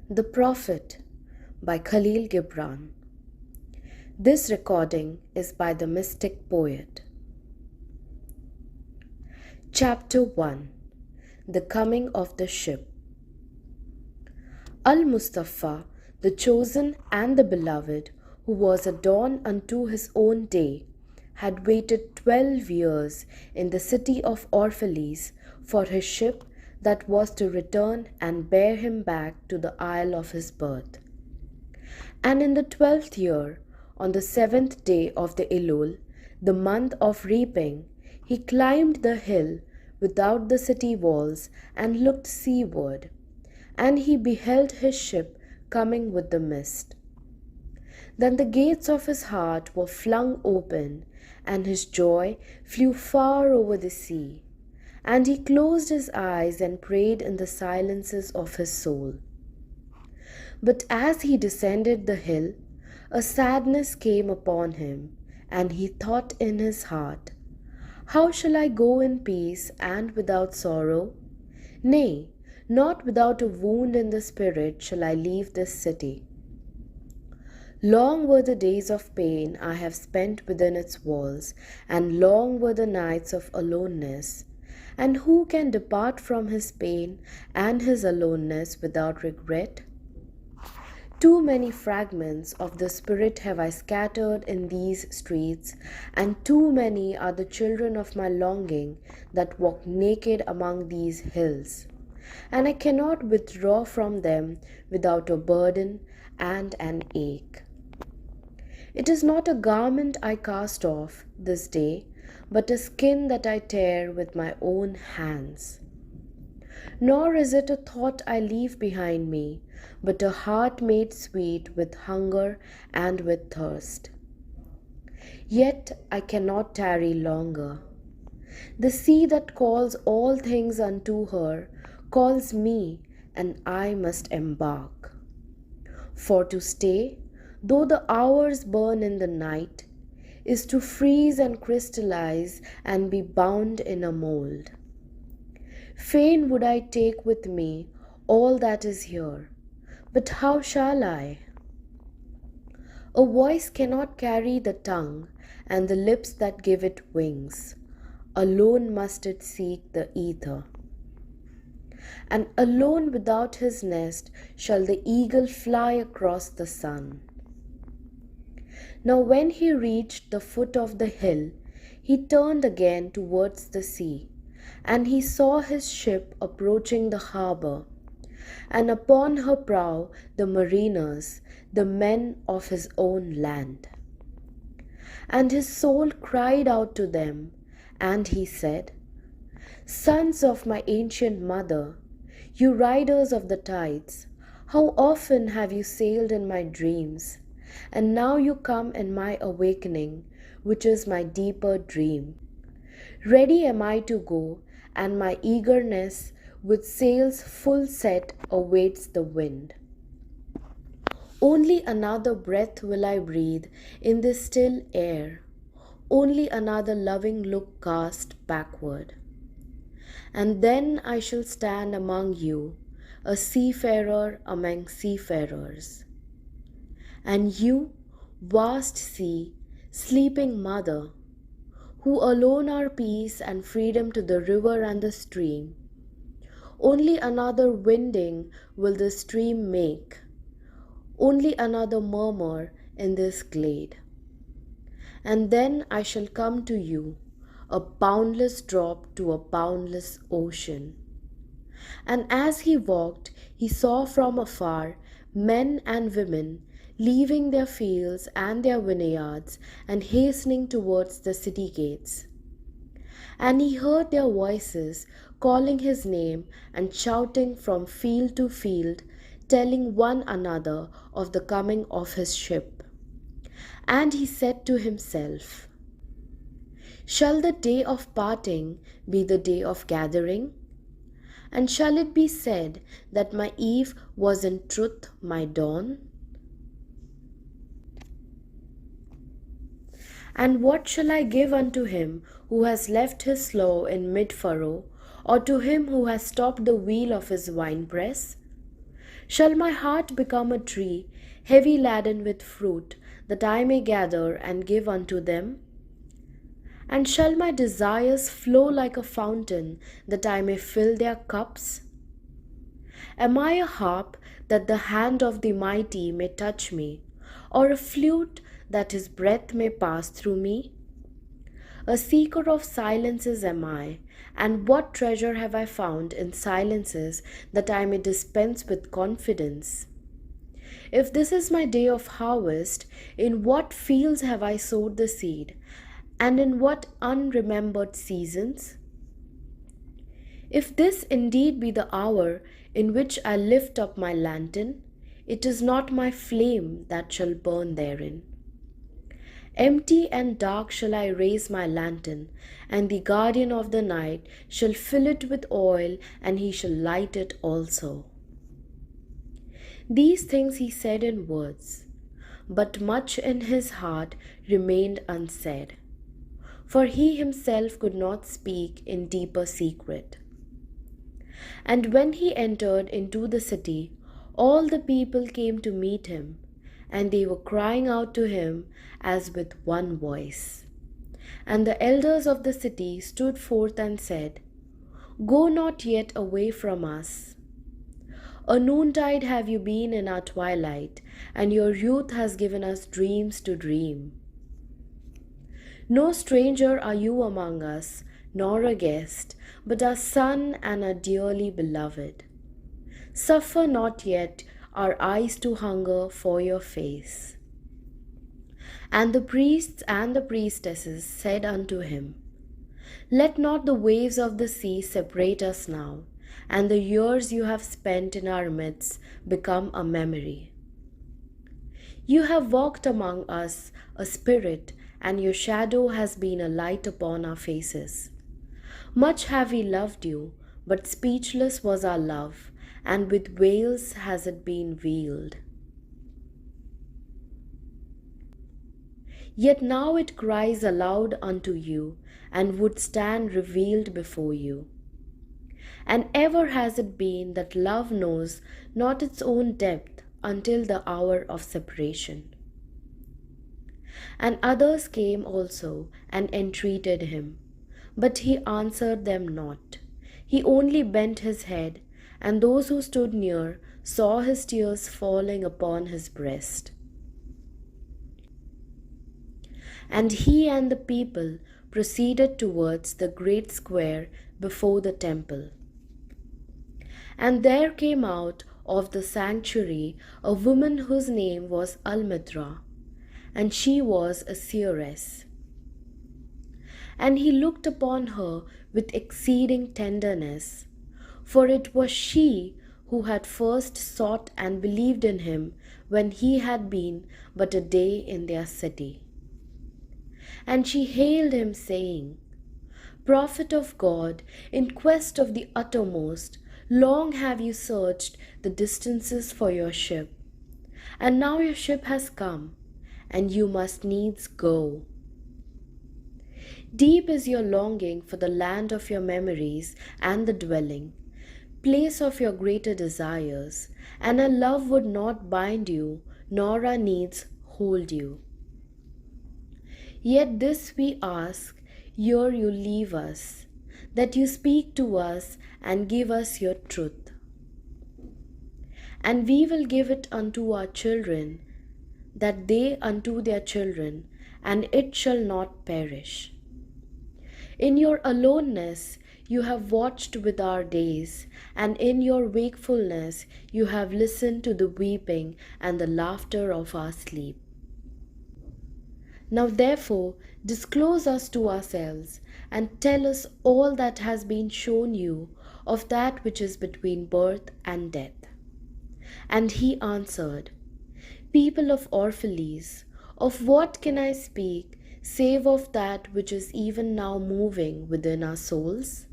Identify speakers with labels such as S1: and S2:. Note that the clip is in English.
S1: The Prophet by Kahlil Gibran. This recording is by the mystic poet. Chapter 1. The Coming of the Ship. Al-Mustafa, the chosen and the beloved, who was a dawn unto his own day, had waited 12 years in the city of Orphalese for his ship that was to return and bear him back to the isle of his birth. And in the 12th year, on the 7th day of the Elul, the month of reaping, he climbed the hill without the city walls and looked seaward, and he beheld his ship coming with the mist. Then the gates of his heart were flung open, and his joy flew far over the sea. And he closed his eyes and prayed in the silences of his soul. But as he descended the hill, a sadness came upon him, and he thought in his heart, "How shall I go in peace and without sorrow? Nay, not without a wound in the spirit shall I leave this city. Long were the days of pain I have spent within its walls, and long were the nights of aloneness. And who can depart from his pain and his aloneness without regret? Too many fragments of the spirit have I scattered in these streets, and too many are the children of my longing that walk naked among these hills. And I cannot withdraw from them without a burden and an ache. It is not a garment I cast off this day, but a skin that I tear with my own hands. Nor is it a thought I leave behind me, but a heart made sweet with hunger and with thirst. Yet I cannot tarry longer. The sea that calls all things unto her calls me, and I must embark. For to stay, though the hours burn in the night, is to freeze and crystallize and be bound in a mold. Fain would I take with me all that is here, but how shall I? A voice cannot carry the tongue and the lips that give it wings. Alone must it seek the ether. And alone without his nest shall the eagle fly across the sun. Now when he reached the foot of the hill, he turned again towards the sea, and he saw his ship approaching the harbour, and upon her prow the mariners, the men of his own land. And his soul cried out to them, and he said, "Sons of my ancient mother, you riders of the tides, how often have you sailed in my dreams? And now you come in my awakening, which is my deeper dream. Ready am I to go, and my eagerness with sails full set awaits the wind. Only another breath will I breathe in this still air, only another loving look cast backward. And then I shall stand among you, a seafarer among seafarers. And you, vast sea, sleeping mother, who alone are peace and freedom to the river and the stream, only another winding will the stream make, only another murmur in this glade. And then I shall come to you, a boundless drop to a boundless ocean." And as he walked, he saw from afar men and women leaving their fields and their vineyards and hastening towards the city gates. And he heard their voices calling his name and shouting from field to field, telling one another of the coming of his ship. And he said to himself, "Shall the day of parting be the day of gathering? And shall it be said that my eve was in truth my dawn? And what shall I give unto him who has left his slough in mid-furrow, or to him who has stopped the wheel of his winepress? Shall my heart become a tree, heavy laden with fruit, that I may gather and give unto them? And shall my desires flow like a fountain, that I may fill their cups? Am I a harp that the hand of the mighty may touch me, or a flute that his breath may pass through me? A seeker of silences am I, and what treasure have I found in silences that I may dispense with confidence? If this is my day of harvest, in what fields have I sowed the seed, and in what unremembered seasons? If this indeed be the hour in which I lift up my lantern, it is not my flame that shall burn therein. Empty and dark shall I raise my lantern, and the guardian of the night shall fill it with oil, and he shall light it also. These things he said in words, but much in his heart remained unsaid, for he himself could not speak in deeper secret. And when he entered into the city, all the people came to meet him, and they were crying out to him as with one voice. And the elders of the city stood forth and said, Go not yet away from us. A noontide have you been in our twilight, and your youth has given us dreams to dream. No stranger are you among us, nor a guest, but our son and our dearly beloved. Suffer not yet our eyes to hunger for your face. And the priests and the priestesses said unto him, Let not the waves of the sea separate us now, and the years you have spent in our midst become a memory. You have walked among us a spirit, and your shadow has been a light upon our faces. Much have we loved you, but speechless was our love, and with wails has it been veiled. Yet now it cries aloud unto you, and would stand revealed before you. And ever has it been that love knows not its own depth until the hour of separation. And others came also and entreated him, but he answered them not. He only bent his head, and those who stood near saw his tears falling upon his breast. And he and the people proceeded towards the great square before the temple. And there came out of the sanctuary a woman whose name was Almitra, and she was a seeress. And he looked upon her with exceeding tenderness, for it was she who had first sought and believed in him when he had been but a day in their city. And she hailed him, saying, Prophet of God, in quest of the uttermost, long have you searched the distances for your ship, and now your ship has come, and you must needs go. Deep is your longing for the land of your memories and the dwelling, place of your greater desires, and our love would not bind you, nor our needs hold you. Yet this we ask, ere you leave us, that you speak to us and give us your truth. And we will give it unto our children, that they unto their children, and it shall not perish. In your aloneness you have watched with our days, and in your wakefulness you have listened to the weeping and the laughter of our sleep. Now therefore disclose us to ourselves, and tell us all that has been shown you of that which is between birth and death. And he answered, People of Orphalese, of what can I speak, save of that which is even now moving within our souls?